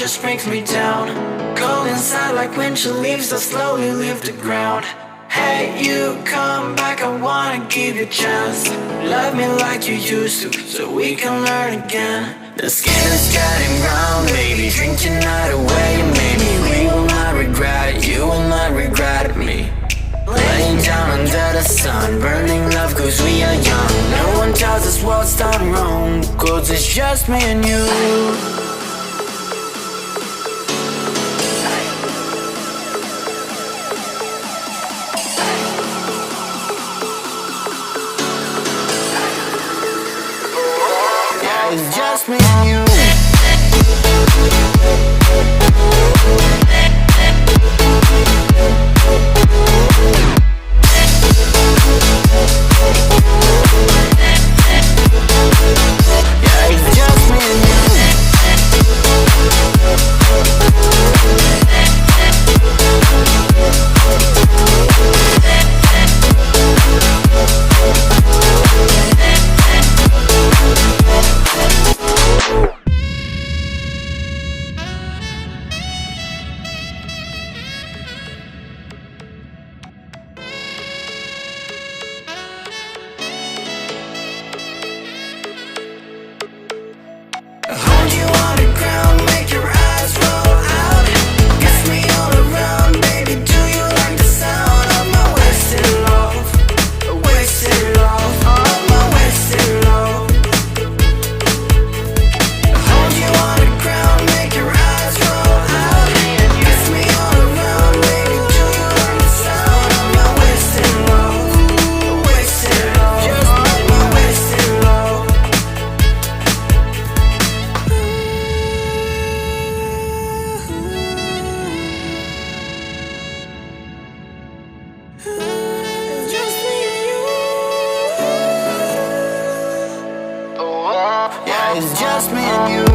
just brings me down. Cold inside like windshield leaves that slowly leave the ground. Hey, you come back, I wanna give you a chance. Love me like you used to, so we can learn again. The skin is getting brown, baby, drink your night away. Maybe we will not regret it, you will not regret me. Laying down under the sun, burning love cause we are young. No one tells us what's done wrong, cause it's just me and you. It's just me and you. Yeah, it's just me and you. Hold you on the ground, make your eyes roll out. Kiss me all around, baby, do you like the sound of my wasted love? Wasted love, of my wasted love. Hold you on the ground, make your eyes roll out. Kiss me all around, baby, do you like the sound of my wasted love? Wasted love, of my wasted love. It's just me and you. Yeah, it's just me and you.